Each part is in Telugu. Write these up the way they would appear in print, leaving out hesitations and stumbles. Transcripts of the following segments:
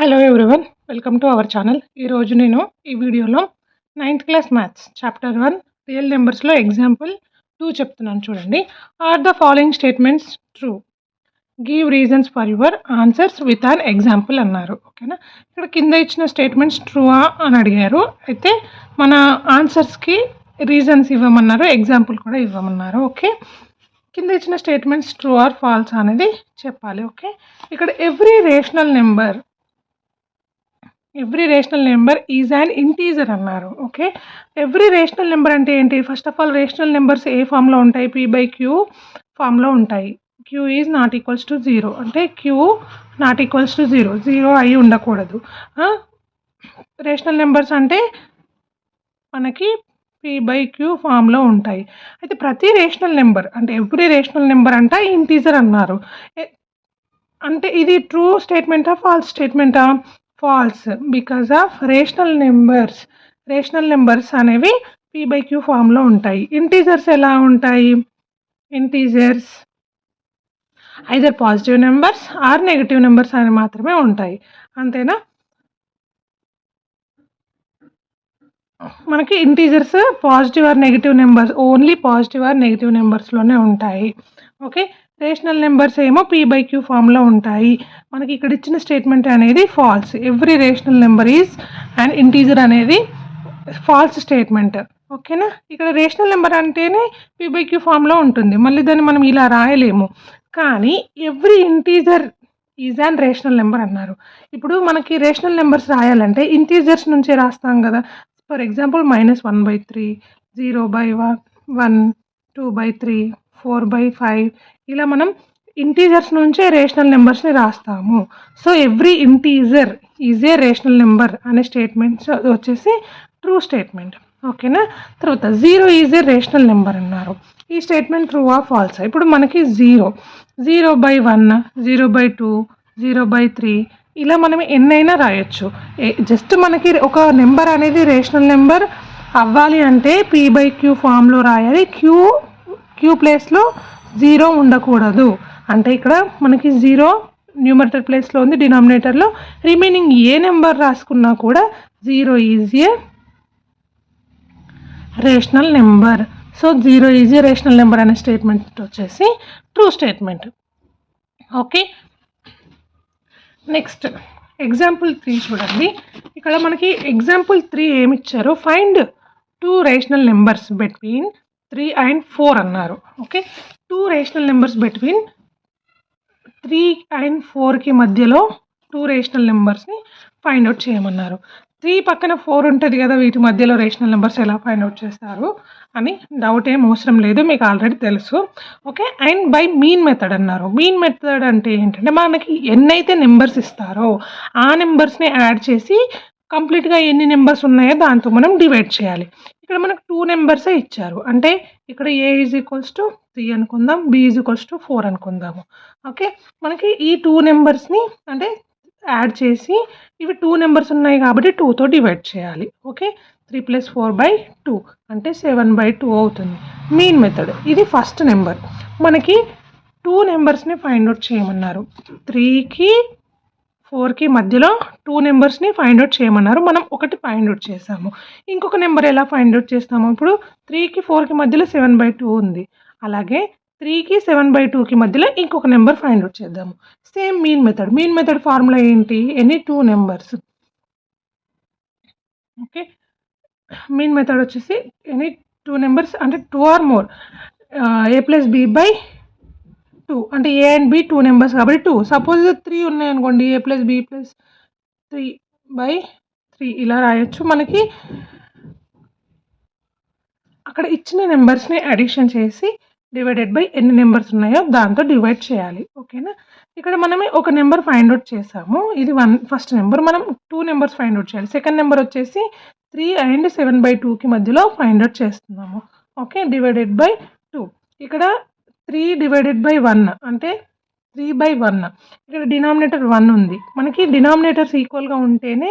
Hello everyone, welcome to our channel. ఈరోజు నేను ఈ వీడియోలో 9th class maths chapter 1 real నెంబర్స్లో ఎగ్జాంపుల్ 2 చెప్తున్నాను చూడండి. Are the following statements true? Give reasons for your answers with an example అన్నారు. ఓకేనా, ఇక్కడ కింద ఇచ్చిన స్టేట్మెంట్స్ ట్రూవా అని అడిగారు. అయితే మన ఆన్సర్స్కి రీజన్స్ ఇవ్వమన్నారు, ఎగ్జాంపుల్ కూడా ఇవ్వమన్నారు. ఓకే, కింద ఇచ్చిన స్టేట్మెంట్స్ ట్రూ ఆర్ ఫాల్స్ అనేది చెప్పాలి. ఓకే, ఇక్కడ every rational number is an integer అన్నారు. ఓకే, ఎవ్రీ రేషనల్ నెంబర్ అంటే ఏంటి? First of all rational numbers ఏ ఫామ్లో ఉంటాయి? p/q ఫామ్లో ఉంటాయి. q is not equals to 0 అంటే q నాట్ ఈక్వల్స్ టు 0 అయి ఉండకూడదు. రేషనల్ నెంబర్స్ అంటే మనకి p/q ఫామ్లో ఉంటాయి. అయితే ప్రతి రేషనల్ నెంబర్ అంటే ఎవ్రీ రేషనల్ నెంబర్ అంట ఇంటీజర్ అన్నారు. అంటే ఇది ట్రూ స్టేట్మెంటా ఫాల్స్ స్టేట్మెంటా? False, because of rational numbers అనేవి p/q ఫామ్లో ఉంటాయి. ఇంటీజర్స్ ఎలా ఉంటాయి? Integers either positive numbers or negative numbers అని మాత్రమే ఉంటాయి. అంతేనా? మనకి integers positive or negative numbers, only positive or negative నెంబర్స్లోనే ఉంటాయి. ఓకే, రేషనల్ నెంబర్స్ ఏమో p/q ఫామ్లో ఉంటాయి. మనకి ఇక్కడ ఇచ్చిన స్టేట్మెంట్ అనేది false. Every rational number is and integer అనేది ఫాల్స్ స్టేట్మెంట్. ఓకేనా, ఇక్కడ రేషనల్ నెంబర్ అంటేనే p/q ఫామ్లో ఉంటుంది, మళ్ళీ దాన్ని మనం ఇలా రాయలేము. కానీ every integer is and rational number అన్నారు. ఇప్పుడు మనకి రేషనల్ నెంబర్స్ రాయాలంటే ఇంటీజర్స్ నుంచే రాస్తాం కదా. ఫర్ ఎగ్జాంపుల్ -1/3, 0/1, 2/3, 4/5 ఇలా మనం ఇంటీజర్స్ నుంచే రేషనల్ నెంబర్స్ని రాస్తాము. So every integer is a rational number అనే స్టేట్మెంట్స్ వచ్చేసి ట్రూ స్టేట్మెంట్. ఓకేనా, తర్వాత 0 ఈజ్ ఏ రేషనల్ నెంబర్ అన్నారు. ఈ స్టేట్మెంట్ ట్రూ ఆ ఫాల్స్? ఇప్పుడు మనకి 0/1, 0/2, 0/3 ఇలా మనం ఎన్నైనా రాయొచ్చు. జస్ట్ మనకి ఒక నెంబర్ అనేది రేషనల్ నెంబర్ అవ్వాలి అంటే p/q ఫామ్లో రాయాలి. క్యూ ప్లేస్లో 0 ఉండకూడదు. అంటే ఇక్కడ మనకి 0 న్యూమరేటర్ ప్లేస్లో ఉంది, డినామినేటర్లో రిమైనింగ్ ఏ నెంబర్ రాసుకున్నా కూడా 0 is a rational number. So 0 is a rational number అనే స్టేట్మెంట్ వచ్చేసి true statement. Okay, next example 3 చూడండి. ఇక్కడ మనకి ఎగ్జాంపుల్ 3 ఏమి ఇచ్చారు? Find 2 rational numbers between 3 and 4 అన్నారు. Okay, 2 rational numbers between 3 and 4కి మధ్యలో 2 రేషనల్ నెంబర్స్ని ఫైండ్ అవుట్ చేయమన్నారు. 3 పక్కన 4 ఉంటుంది కదా, వీటి మధ్యలో రేషనల్ నెంబర్స్ ఎలా ఫైండ్ అవుట్ చేస్తారు అని డౌట్ ఏం అవసరం లేదు, మీకు ఆల్రెడీ తెలుసు. Okay, and by mean method అన్నారు. మీన్ మెథడ్ అంటే ఏంటంటే మనకి ఎన్నైతే నెంబర్స్ ఇస్తారో ఆ నెంబర్స్ని యాడ్ చేసి కంప్లీట్గా ఎన్ని నెంబర్స్ ఉన్నాయో దాంతో మనం డివైడ్ చేయాలి. ఇక్కడ మనకు 2 నెంబర్సే ఇచ్చారు, అంటే ఇక్కడ a ఈజ్ ఈక్వల్స్ టు 3 అనుకుందాం, b ఈజ్ ఈక్వల్స్ టు 4 అనుకుందాము. ఓకే, మనకి ఈ 2 నెంబర్స్ని అంటే యాడ్ చేసి ఇవి 2 నెంబర్స్ ఉన్నాయి కాబట్టి 2తో డివైడ్ చేయాలి. ఓకే, 3 + 4/2 అంటే 7/2 అవుతుంది. మీన్ మెథడ్ ఇది ఫస్ట్ నెంబర్. మనకి 2 నెంబర్స్ని ఫైండ్ అవుట్ చేయమన్నారు. 3కి 4కి మధ్యలో 2 నెంబర్స్ని ఫైండ్ అవుట్ చేయమన్నారు. మనం ఒకటి ఫైండ్ అవుట్ చేసాము. ఇంకొక నెంబర్ ఎలా ఫైండ్ అవుట్ చేస్తాము? ఇప్పుడు 3కి 4కి మధ్యలో 7/2 ఉంది, అలాగే 3కి 7/2కి మధ్యలో ఇంకొక నెంబర్ ఫైండ్ అవుట్ చేద్దాము. సేమ్ మీన్ మెథడ్ ఫార్ములా ఏంటి? Any 2 numbers. Okay, mean method వచ్చేసి ఎనీ 2 నెంబర్స్ అంటే 2 ఆర్ మోర్, a + b/2 అంటే a అండ్ b 2 నెంబర్స్ కాబట్టి 2. సపోజ్ 3 ఉన్నాయనుకోండి, a + b + 3/3 ఇలా రాయొచ్చు. మనకి అక్కడ ఇచ్చిన నెంబర్స్ని అడిషన్ చేసి డివైడెడ్ బై ఎన్ని నెంబర్స్ ఉన్నాయో దాంతో డివైడ్ చేయాలి. ఓకేనా, ఇక్కడ మనమే ఒక నెంబర్ ఫైండ్ అవుట్ చేసాము, ఇది ఫస్ట్ నెంబర్. మనం 2 నెంబర్స్ ఫైండ్ అవుట్ చేయాలి. సెకండ్ నెంబర్ వచ్చేసి 3 and 7/2కి మధ్యలో ఫైండ్ అవుట్ చేస్తున్నాము. Okay, divided by 2. ఇక్కడ 3 డివైడెడ్ బై 1 అంటే 3/1. ఇక్కడ డినామినేటర్ 1 ఉంది, మనకి డినామినేటర్స్ ఈక్వల్గా ఉంటేనే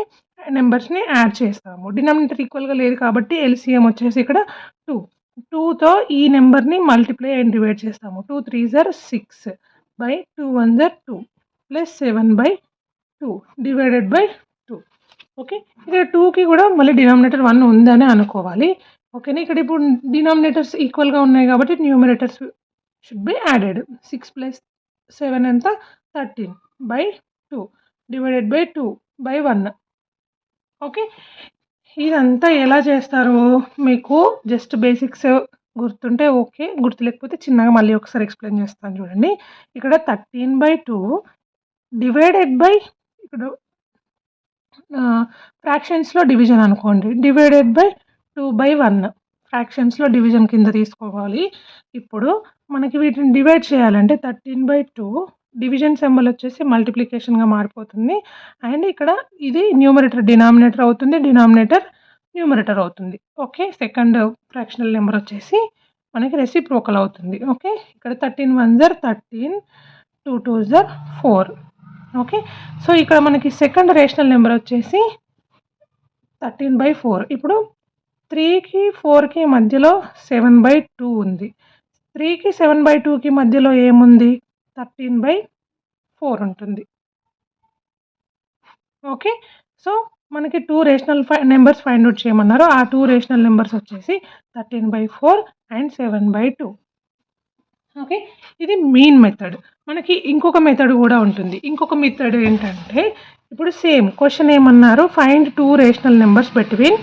నెంబర్స్ని యాడ్ చేస్తాము. డినామినేటర్ ఈక్వల్గా లేదు కాబట్టి ఎల్సిఎం వచ్చేసి ఇక్కడ 2. 2తో ఈ నెంబర్ని మల్టిప్లై అండ్ డివైడ్ చేస్తాము. 2 3s are 6 by 2 1s are 2 plus 7/2 2 divided by 2. Okay, ఇక్కడ 2కి కూడా మళ్ళీ డినామినేటర్ 1 ఉందని అనుకోవాలి. ఓకేనా, ఇక్కడ ఇప్పుడు డినామినేటర్స్ ఈక్వల్గా ఉన్నాయి కాబట్టి న్యూమరేటర్స్ షుడ్ బి యాడెడ్. 6 + 7 ఎంత 13 by 2 divided by 2 by 1. Okay, ఇదంతా ఎలా చేస్తారు మీకు జస్ట్ బేసిక్స్ గుర్తుంటే ఓకే, గుర్తు లేకపోతే చిన్నగా మళ్ళీ ఒకసారి ఎక్స్ప్లెయిన్ చేస్తాను చూడండి. ఇక్కడ 13/2 డివైడెడ్ బై ఇక్కడ ఫ్రాక్షన్స్లో డివిజన్ అనుకోండి, డివైడెడ్ బై 2/1 ఫ్రాక్షన్స్లో డివిజన్ కింద తీసుకోవాలి. ఇప్పుడు మనకి వీటిని డివైడ్ చేయాలంటే 13/2 డివిజన్ సింబల్ వచ్చేసి మల్టిప్లికేషన్గా మారిపోతుంది. అండ్ ఇక్కడ ఇది న్యూమరేటర్ డినామినేటర్ అవుతుంది, డినామినేటర్ న్యూమరేటర్ అవుతుంది. ఓకే, సెకండ్ ఫ్రాక్షనల్ నెంబర్ వచ్చేసి మనకి రెసిప్రోకల్ అవుతుంది. ఓకే, ఇక్కడ 13 1s are 13, 2 2s are 4. Okay, so ఇక్కడ మనకి సెకండ్ రేషనల్ నెంబర్ వచ్చేసి 13/4. ఇప్పుడు 3కి 4కి మధ్యలో 7/2 ఉంది. 3కి 7/2కి మధ్యలో ఏముంది 13/4 ఉంటుంది. ఓకే, సో మనకి 2 రేషనల్ నెంబర్స్ ఫైండ్ అవుట్ చేయమన్నారు. ఆ 2 రేషనల్ నెంబర్స్ వచ్చేసి 13/4 అండ్ 7/2. ఓకే, ఇది మీన్ మెథడ్. మనకి ఇంకొక మెథడ్ కూడా ఉంటుంది. ఇంకొక మెథడ్ ఏంటంటే ఇప్పుడు సేమ్ క్వశ్చన్ ఏమన్నారు, find 2 rational numbers between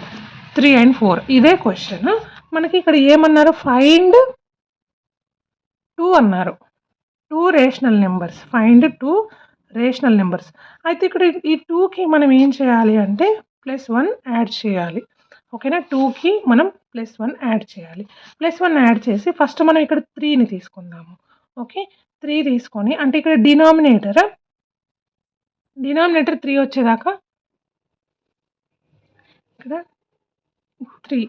3 and 4. ఇదే క్వశ్చన్ మనకి ఇక్కడ ఏమన్నారు, ఫైండ్ 2 అన్నారు. 2 rational numbers, find 2 rational numbers. అయితే ఇక్కడ ఈ 2కి మనం ఏం చేయాలి అంటే +1 యాడ్ చేయాలి. ఓకేనా, 2కి మనం +1 యాడ్ చేయాలి. +1 యాడ్ చేసి ఫస్ట్ మనం ఇక్కడ 3ని తీసుకుందాము. ఓకే, 3 తీసుకొని అంటే ఇక్కడ డినామినేటర్ 3 వచ్చేదాకా ఇక్కడ 3,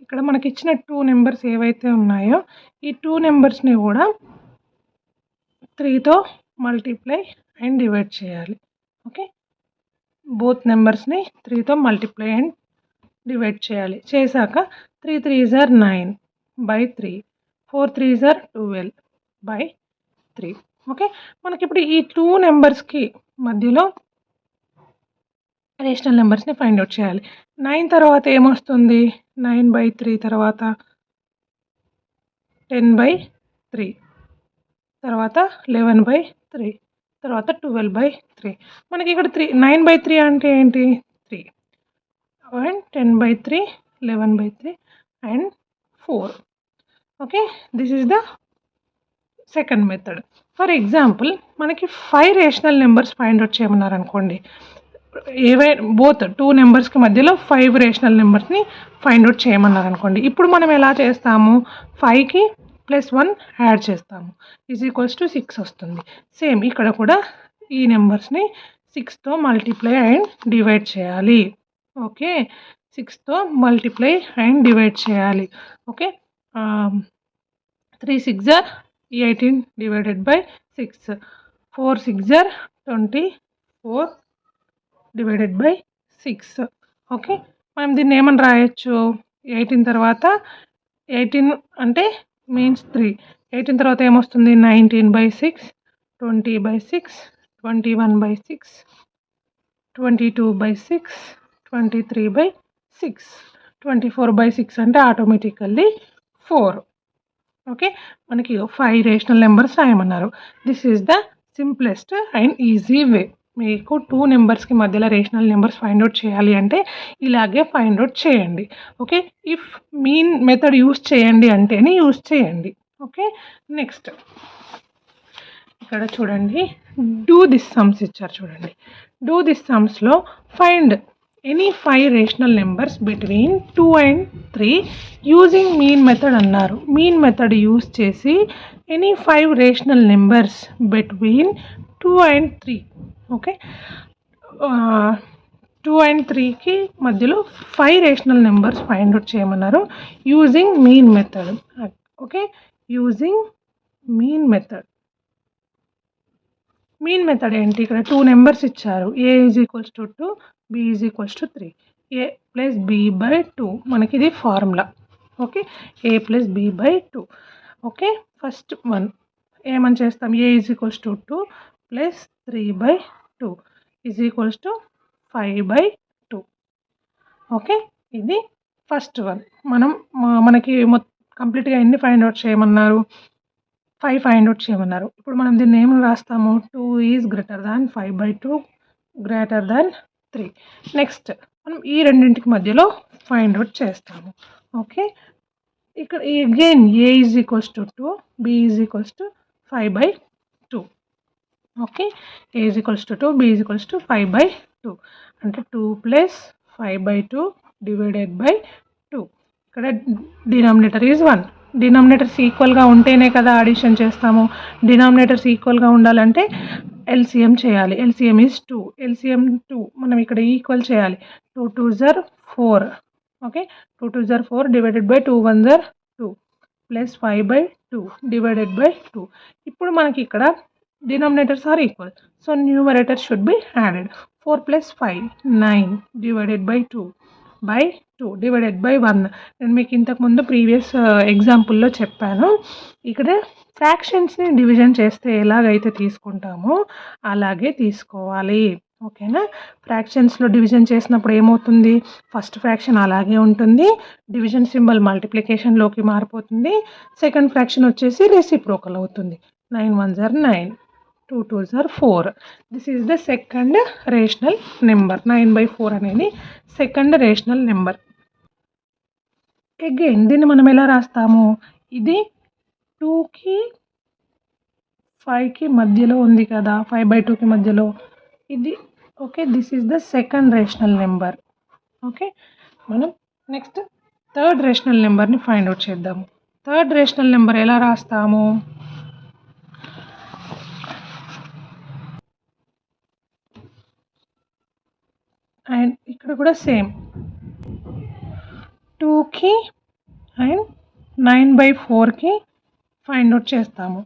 ఇక్కడ మనకి ఇచ్చిన 2 నెంబర్స్ ఏవైతే ఉన్నాయో ఈ 2 నెంబర్స్ని కూడా 3తో మల్టిప్లై అండ్ డివైడ్ చేయాలి. ఓకే, బోత్ నెంబర్స్ని 3తో మల్టిప్లై అండ్ డివైడ్ చేయాలి. చేశాక 3 3s are 9/3, 4 3s are 12/3. Okay, మనకి ఇప్పుడు ఈ 2 నెంబర్స్కి మధ్యలో రేషనల్ నెంబర్స్ని ఫైండ్ అవుట్ చేయాలి. 9 తర్వాత ఏమొస్తుంది, 9/3 తర్వాత 10/3 తర్వాత 11/3 తర్వాత 12/3. మనకి ఇక్కడ 9/3 అంటే ఏంటి 3 and 10/3 11/3 and 4. Okay, this is the second method. For example మనకి 5 రేషనల్ నెంబర్స్ ఫైండ్ అవుట్ చేయమన్నారు అనుకోండి. బోత్ 2 నెంబర్స్కి మధ్యలో 5 రేషనల్ నెంబర్స్ని ఫైండ్ అవుట్ చేయమన్నారు అనుకోండి. ఇప్పుడు మనం ఎలా చేస్తాము, 5కి +1 యాడ్ చేస్తాము, = 6 వస్తుంది. సేమ్ ఇక్కడ కూడా ఈ నెంబర్స్ని 6తో మల్టిప్లై అండ్ డివైడ్ చేయాలి. ఓకే, 6తో మల్టిప్లై అండ్ డివైడ్ చేయాలి. Okay, 3 6s are 18 divided by 6, 4 6s are 24 divided by 6. Okay, మనం దీన్ని ఏమని రాయొచ్చు, 18 తర్వాత 18 అంటే మీన్స్ 3, 18 తర్వాత ఏమొస్తుంది 19/6, 20/6, 21/6, 22/6, 23/6, 24/6 అంటే ఆటోమేటికల్లీ 4. ఓకే, మనకి 5 రేషనల్ నెంబర్స్ రాయమన్నారు. This is the simplest and easy way. మీకు 2 నెంబర్స్కి మధ్యలో రేషనల్ నెంబర్స్ ఫైండ్ అవుట్ చేయాలి అంటే ఇలాగే ఫైండ్ అవుట్ చేయండి. Okay, if mean method use చేయండి అంటేనే యూస్ చేయండి. ఓకే, నెక్స్ట్ ఇక్కడ చూడండి, డూ దిస్ సమ్స్ ఇచ్చారు చూడండి. డూ దిస్ సమ్స్లో find any 5 rational numbers between 2 and 3 using mean method అన్నారు. మీన్ మెథడ్ యూస్ చేసి any 5 rational numbers between 2 and 3. Okay, 2 and 3కి మధ్యలో 5 రేషనల్ నెంబర్స్ ఫైండ్ అవుట్ చేయమన్నారు using mean method. Okay, using mean method. Mean method ఏంటి, ఇక్కడ 2 నెంబర్స్ ఇచ్చారు, a = 2, b = 3, a + b/2 మనకి ఇది formula. Okay, a + b/2. Okay, first one ఏమని చేస్తాం, a = 2 + 3/2. Is equals to 5/2. Okay, ఇది ఫస్ట్ వన్. మనకి కంప్లీట్గా ఎన్ని ఫైండ్ అవుట్ చేయమన్నారు? 5 ఫైండ్ అవుట్ చేయమన్నారు. ఇప్పుడు మనం దీన్ని ఏం రాస్తాము? 2 is greater than 5/2 greater than 3. Next మనం ఈ రెండింటికి మధ్యలో ఫైండ్ అవుట్ చేస్తాము. ఓకే, ఇక్కడ again A is equals to 2, B is equals to 5/2. Okay, A is equals to 2, B is equals to 5/2. అంటే 2 + 5/2 డివైడెడ్ బై 2. ఇక్కడ డినామినేటర్ ఈజ్ 1. డినామినేటర్స్ ఈక్వల్గా ఉంటేనే కదా అడిషన్ చేస్తాము. డినామినేటర్స్ ఈక్వల్గా ఉండాలంటే ఎల్సిఎం చేయాలి. LCM is 2. ఎల్సిఎం 2 మనం ఇక్కడ ఈక్వల్ చేయాలి. 2 2s are 4. Okay, 2 2s are 4 divided by 2 1s are 2 plus 5/2 divided by 2. ఇప్పుడు మనకి ఇక్కడ denominators are equal, so numerator should be added. 4 plus 5 9 divided by 2 by 2 divided by 1. నేను మీకు ఇంతకు ముందు ప్రీవియస్ ఎగ్జాంపుల్లో చెప్పాను. ఇక్కడ ఫ్రాక్షన్స్ని డివిజన్ చేస్తే ఎలాగైతే తీసుకుంటామో అలాగే తీసుకోవాలి. ఓకేనా? ఫ్రాక్షన్స్లో డివిజన్ చేసినప్పుడు ఏమవుతుంది? ఫస్ట్ ఫ్రాక్షన్ అలాగే ఉంటుంది, డివిజన్ సింబల్ మల్టిప్లికేషన్లోకి మారిపోతుంది. సెకండ్ ఫ్రాక్షన్ వచ్చేసి రెసిప్రోకల్ అవుతుంది. 9 1s are 9, 2 2s are 4. This is the second rational number. 9/4 అనేది సెకండ్ రేషనల్ నెంబర్. అగైన్ దీన్ని మనం ఎలా రాస్తాము? ఇది 2కి 5కి మధ్యలో ఉంది కదా, 5/2కి మధ్యలో ఇది. Okay, this is the second rational number. Okay, మనం నెక్స్ట్ థర్డ్ రేషనల్ నెంబర్ని ఫైండ్ అవుట్ చేద్దాము. థర్డ్ రేషనల్ నెంబర్ ఎలా రాస్తాము? అండ్ ఇక్కడ కూడా సేమ్ 2కి అండ్ 9/4కి ఫైండ్ అవుట్ చేస్తాము.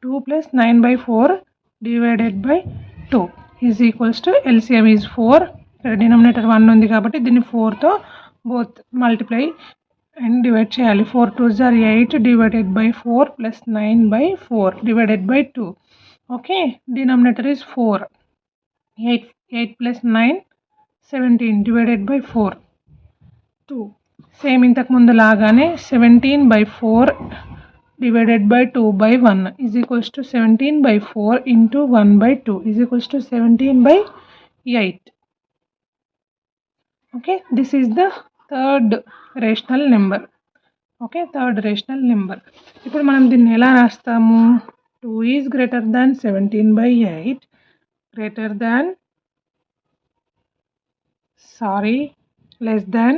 2 + 9/4 divided by 2 is equals to LCM is 4. ఇక్కడ డినామినేటర్ 1 ఉంది కాబట్టి దీన్ని 4తో బోత్ మల్టిప్లై అండ్ డివైడ్ చేయాలి. 4 2s are 8 divided by 4 plus 9/4 divided by 2. Okay, denominator is 4. 8 + 9 17 divided by 4 2. Same ఇంతకు ముందు లాగానే 17/4 divided by 2/1 is equals to 17/4 into 1/2 is equals to 17/8. Okay, this is the third rational number. Okay, third rational number. ఇప్పుడు మనం దీన్ని ఎలా రాస్తాము? 2 is greater than 17/8 greater than less than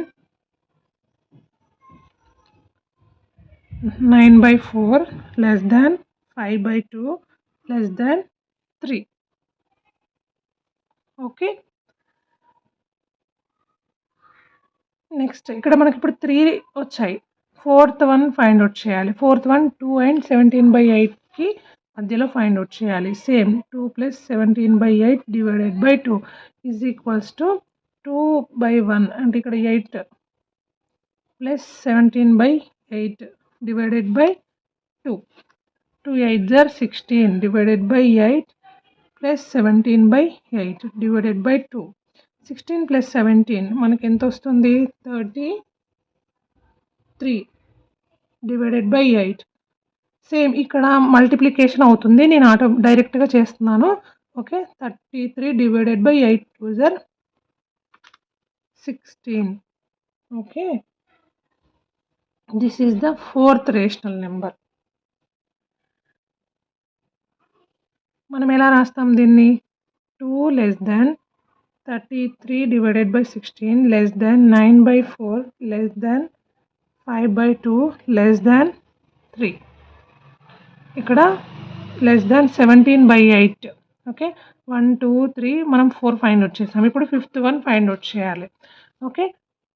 9/4 less than 5/2 less than 3. Okay, next ఇక్కడ మనకి ఇప్పుడు 3 వచ్చాయి. ఫోర్త్ వన్ ఫైండ్ అవుట్ చేయాలి. ఫోర్త్ వన్ 2 and 17/8కి మధ్యలో ఫైండ్ అవుట్ చేయాలి. Same 2 + 17/8 divided by 2 is equals to 2/1. అంటే ఇక్కడ 8 plus 17/8 divided by 2. 2 8s are 16 divided by 8 plus 17/8 divided by 2. 16 + 17 మనకి ఎంత వస్తుంది? 33 డివైడెడ్ బై 8. సేమ్ ఇక్కడ మల్టిప్లికేషన్ అవుతుంది, నేను డైరెక్ట్గా చేస్తున్నాను. Okay, 33 divided by 8 2s are 16. Okay, this is the fourth rational number. మనం ఎలా రాస్తాం దీన్ని? 2 less than 33 divided by 16 less than 9/4 less than 5/2 less than 3. ఇక్కడ less than 17/8. ఓకే, 1 2 3 మనం 4 ఫైండ్ అవుట్ చేసాం. ఇప్పుడు ఫిఫ్త్ వన్ ఫైండ్ అవుట్ చేయాలి. ఓకే,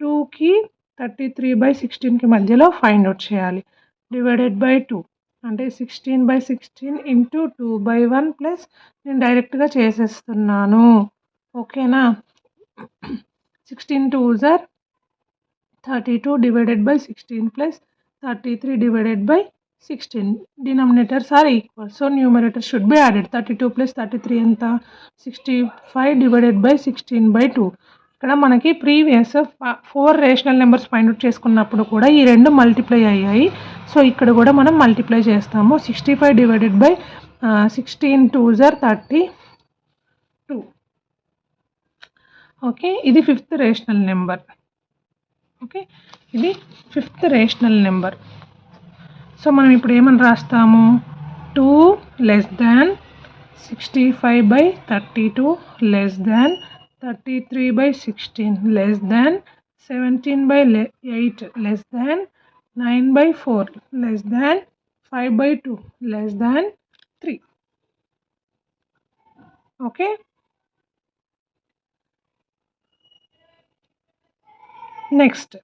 2కి 33/16కి మధ్యలో ఫైండ్ అవుట్ చేయాలి. డివైడెడ్ బై 2 అంటే 16/16 ఇంటూ 2/1 ప్లస్ నేను డైరెక్ట్గా చేసేస్తున్నాను. ఓకేనా? 16 2s are 32 divided by 16 plus 33 divided by 16. Denominators are equal. So numerator should be added. 32 plus 33 ఎంత 65 divided by 16/2. ఇక్కడ మనకి previous 4 rational numbers find out చేసుకున్నప్పుడు కూడా ఈ రెండు మల్టిప్లై అయ్యాయి. సో ఇక్కడ కూడా మనం మల్టిప్లై చేస్తాము. 65 divided by 16 2s are 32. Okay, ఇది 5th రేషనల్ నెంబర్. ఓకే, ఇది 5th రేషనల్ నెంబర్. సో మనం ఇప్పుడు ఏమని రాస్తాము, 2 less than 65/32 less than 33/16 less than 17/8 less than 9/4 less than 5/2 less than 3. Okay, next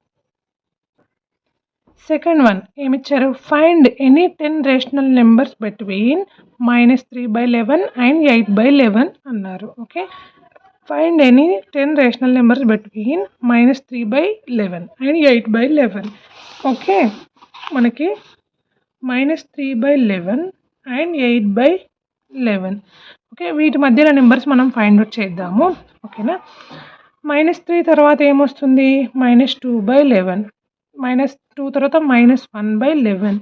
second one ఏమిచ్చారు, find any 10 rational numbers between -3/11 and 8/11 అన్నారు. Okay, find any 10 rational numbers between -3/11 and 8/11. Okay, మనకి -3/11 అండ్ 8/11. ఓకే, వీటి మధ్యలో నెంబర్స్ మనం ఫైండ్ అవుట్ చేద్దాము. ఓకేనా, -3 తర్వాత ఏమొస్తుంది, -2/11, -2 తర్వాత -1/11,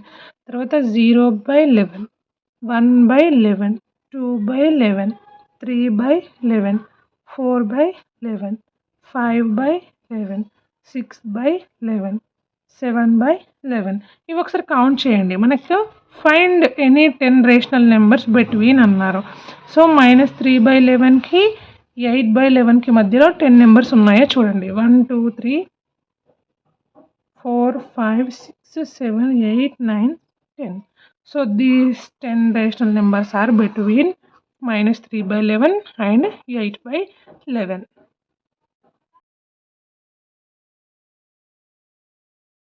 తర్వాత 0/11, 1/11, 2/11, 3/11, 4/11, 5/11, 6/11, 7/11. ఇవి ఒకసారి కౌంట్ చేయండి. మనకు find any 10 rational numbers between అన్నారు. సో -3/11కి 8/11కి మధ్యలో 10 నెంబర్స్ ఉన్నాయో చూడండి. 1 2 3 4 5 6 7 8 9 10. So these 10 rational numbers are between -3/11 and 8/11.